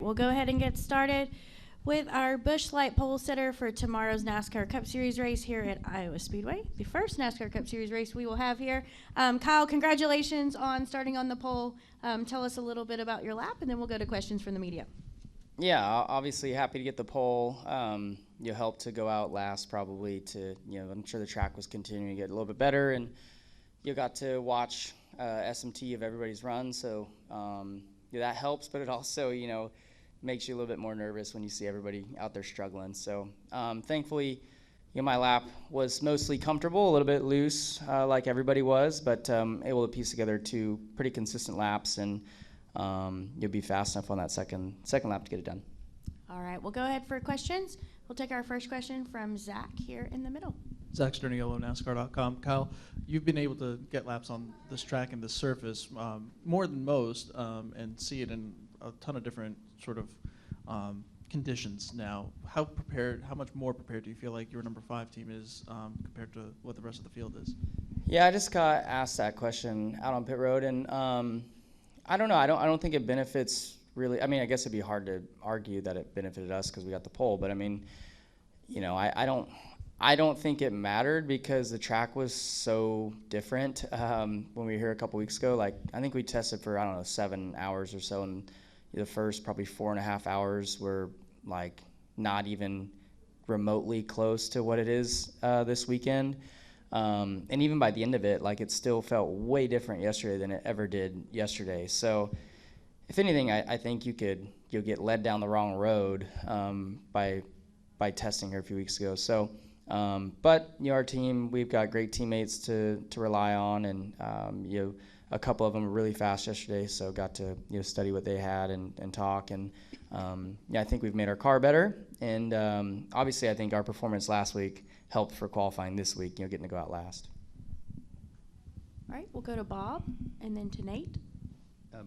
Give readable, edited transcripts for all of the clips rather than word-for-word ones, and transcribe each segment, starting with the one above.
we'll go ahead and get started with our Busch Light pole sitter for tomorrow's NASCAR Cup Series race here at Iowa Speedway, the first NASCAR Cup Series race we will have here. Kyle, congratulations on starting on the pole. Tell us a little bit about your lap, and then we'll go to questions from the media. Yeah, obviously happy to get the pole. You helped to go out last probably to, I'm sure the track was continuing to get a little bit better, and you got to watch SMT of everybody's run, so that helps, but it also, makes you a little bit more nervous when you see everybody out there struggling. So thankfully, my lap was mostly comfortable, a little bit loose like everybody was, but able to piece together 2 pretty consistent laps, and you'll be fast enough on that second lap to get it done. All right, we'll go ahead for questions. We'll take our first question from Zach here in the middle. Zach Sterniolo, NASCAR.com. Kyle, you've been able to get laps on this track and this surface more than most, and see it in a ton of different sort of conditions now. How much more prepared do you feel like your number 5 team is compared to what the rest of the field is? Yeah, I just got asked that question out on pit road, and I don't know. I don't think it benefits really. I mean, I guess it'd be hard to argue that it benefited us because we got the pole, but I mean, I don't think it mattered because the track was so different. When we were here a couple weeks ago, like I think we tested for 7 hours or so, and the first probably 4.5 hours were like not even remotely close to what it is this weekend. And even by the end of it, like it still felt way different yesterday than it ever did yesterday. So if anything, I think you'll get led down the wrong road by testing here a few weeks ago. So, but our team, we've got great teammates to rely on, and a couple of them were really fast yesterday, so got to study what they had and talk, and I think we've made our car better, and obviously I think our performance last week helped for qualifying this week, getting to go out last. All right, we'll go to Bob and then to Nate.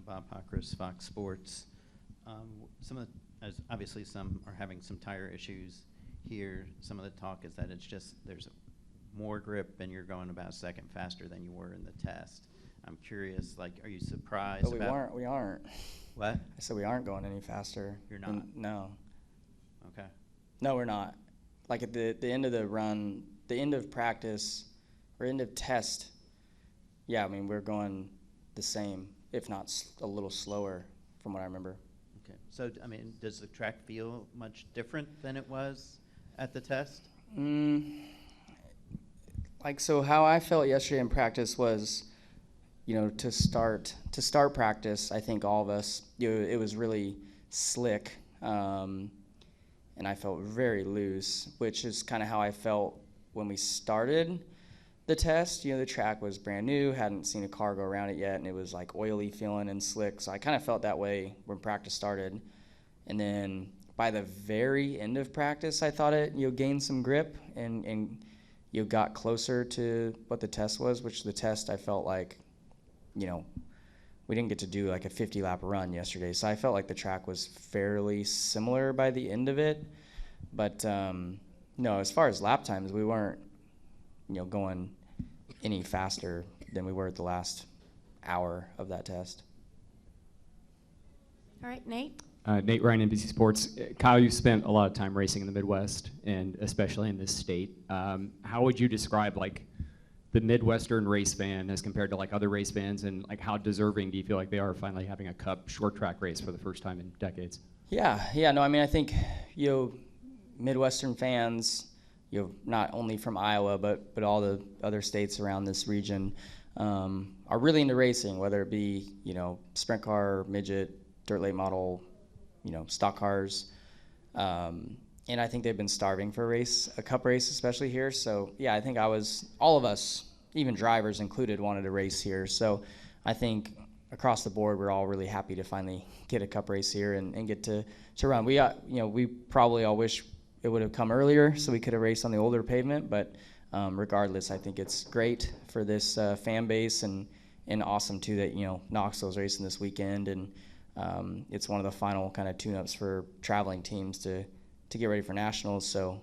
Bob Pockris, Fox Sports. Obviously some are having some tire issues here. Some of the talk is that it's just there's more grip and you're going about a second faster than you were in the test. I'm curious, are you surprised? But we aren't. What? I said we aren't going any faster. You're not? No. Okay. No, we're not. Like at the end of the run, the end of practice, or end of test, yeah, I mean, we're going the same, if not a little slower from what I remember. Okay. So, I mean, does the track feel much different than it was at the test? So how I felt yesterday in practice was, to start practice, I think all of us, it was really slick, and I felt very loose, which is kind of how I felt when we started the test. The track was brand new, hadn't seen a car go around it yet, and it was like oily feeling and slick, so I kind of felt that way when practice started. And then by the very end of practice, I thought it gained some grip and got closer to what the test was, which the test I felt like, we didn't get to do like a 50-lap run yesterday, so I felt like the track was fairly similar by the end of it. But no, as far as lap times, we weren't, going any faster than we were at the last hour of that test. All right, Nate. Nate Ryan, NBC Sports. Kyle, you've spent a lot of time racing in the Midwest, and especially in this state. How would you describe the Midwestern race fan as compared to other race fans, and how deserving do you feel like they are finally having a Cup short track race for the first time in decades? Yeah. No, I mean, I think Midwestern fans, not only from Iowa but all the other states around this region, are really into racing, whether it be sprint car, midget, dirt late model, stock cars, and I think they've been starving for a Cup race, especially here. So yeah, I think all of us, even drivers included, wanted a race here. So I think across the board, we're all really happy to finally get a Cup race here and get to run. We probably all wish it would have come earlier so we could have raced on the older pavement, but regardless, I think it's great for this fan base, and awesome too that Knoxville's racing this weekend, and it's one of the final kind of tune-ups for traveling teams to get ready for nationals. So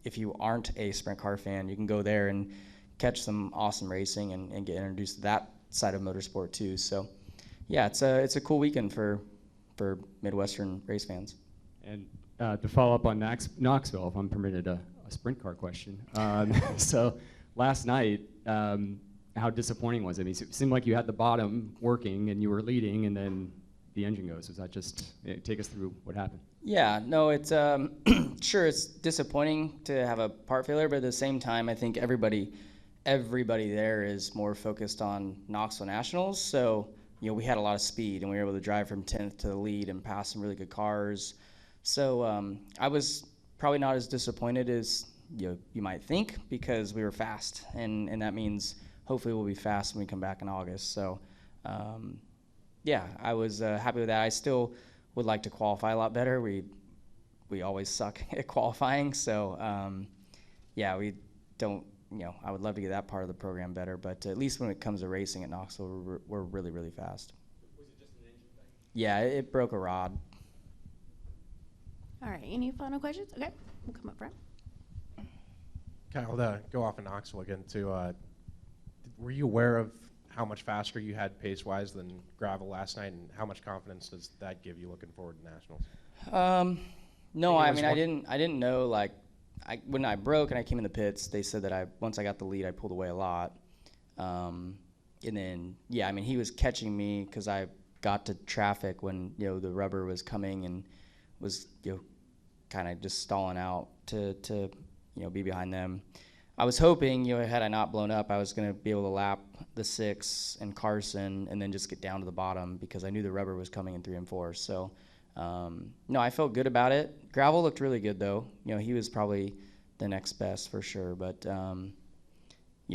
if you aren't a sprint car fan, you can go there and catch some awesome racing and get introduced to that side of motorsport too. So yeah, it's a cool weekend for for Midwestern race fans. And to follow up on Knoxville, if I'm permitted a sprint car question. So last night, how disappointing was it? I mean, it seemed like you had the bottom working and you were leading, and then the engine goes. Was that just take us through what happened? Yeah, no, it's sure it's disappointing to have a part failure, but at the same time, I think everybody there is more focused on Knoxville Nationals. So we had a lot of speed, and we were able to drive from 10th to the lead and pass some really good cars. So I was probably not as disappointed as you might think, because we were fast, and that means hopefully we'll be fast when we come back in August. So yeah, I was happy with that. I still would like to qualify a lot better. We always suck at qualifying, so yeah, we don't. I would love to get that part of the program better, but at least when it comes to racing at Knoxville, we're really, really fast. Was it just an engine thing? Yeah, it broke a rod. All right, any final questions? Okay, we'll come up front. Kyle, to go off of Knoxville again, too, were you aware of how much faster you had pace-wise than gravel last night, and how much confidence does that give you looking forward to Nationals? No, I mean, I didn't know, like, when I broke and I came in the pits, they said that once I got the lead, I pulled away a lot. And then, yeah, I mean, he was catching me because I got to traffic when, the rubber was coming and was, kind of just stalling out to be behind them. I was hoping, had I not blown up, I was going to be able to lap the 6 and Carson and then just get down to the bottom, because I knew the rubber was coming in 3 and 4. So, no, I felt good about it. Gravel looked really good, though. He was probably the next best for sure. But,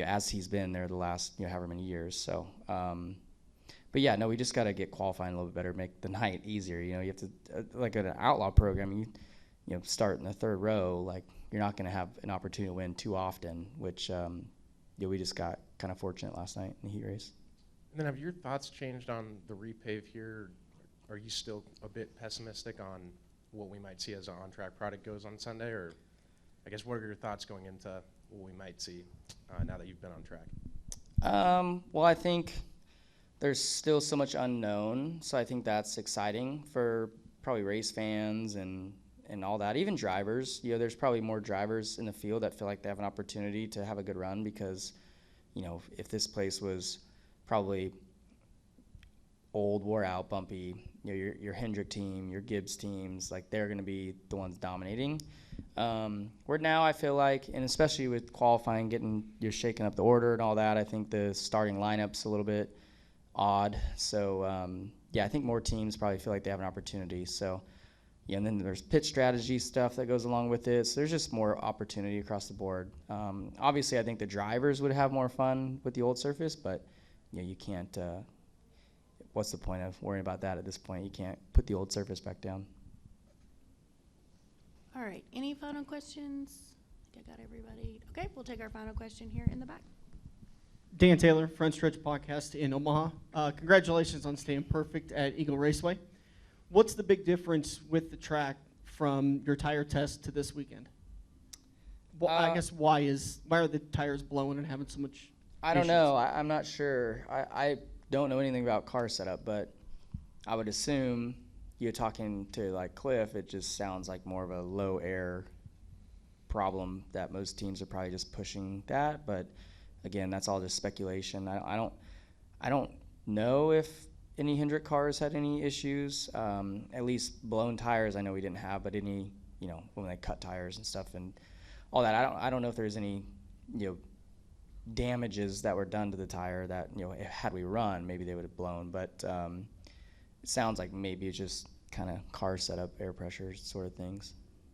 as he's been there the last, however many years. So, but yeah, no, we just got to get qualifying a little bit better, make the night easier. You have to, like an outlaw program, you start in the 3rd row, like, you're not going to have an opportunity to win too often, which we just got kind of fortunate last night in the heat race. And then have your thoughts changed on the repave here? Are you still a bit pessimistic on what we might see as an on-track product goes on Sunday? Or I guess what are your thoughts going into what we might see now that you've been on track? Well, I think there's still so much unknown, so I think that's exciting for probably race fans and all that, even drivers. There's probably more drivers in the field that feel like they have an opportunity to have a good run, because, if this place was probably old, wore out, bumpy, your Hendrick team, your Gibbs teams, like, they're going to be the ones dominating. Where now I feel like, and especially with qualifying, you're shaking up the order and all that, I think the starting lineup's a little bit odd. So, yeah, I think more teams probably feel like they have an opportunity. So, yeah, and then there's pitch strategy stuff that goes along with it. So there's just more opportunity across the board. Obviously, I think the drivers would have more fun with the old surface, but you can't. What's the point of worrying about that at this point? You can't put the old surface back down. All right, any final questions? I think I got everybody. Okay, we'll take our final question here in the back. Dan Taylor, Front Stretch Podcast in Omaha. Congratulations on staying perfect at Eagle Raceway. What's the big difference with the track from your tire test to this weekend? Well, I guess why are the tires blowing and having so much I don't know. I'm not sure. I don't know anything about car setup, but I would assume you're talking to like Cliff, it just sounds like more of a low air problem that most teams are probably just pushing that. But again, that's all just speculation. I don't know if any Hendrick cars had any issues. At least blown tires, I know we didn't have, but any, when they cut tires and stuff and all that, I don't know if there's any, damages that were done to the tire that, had we run, maybe they would have blown. But it sounds like maybe it's just kind of car setup, air pressure sort of things.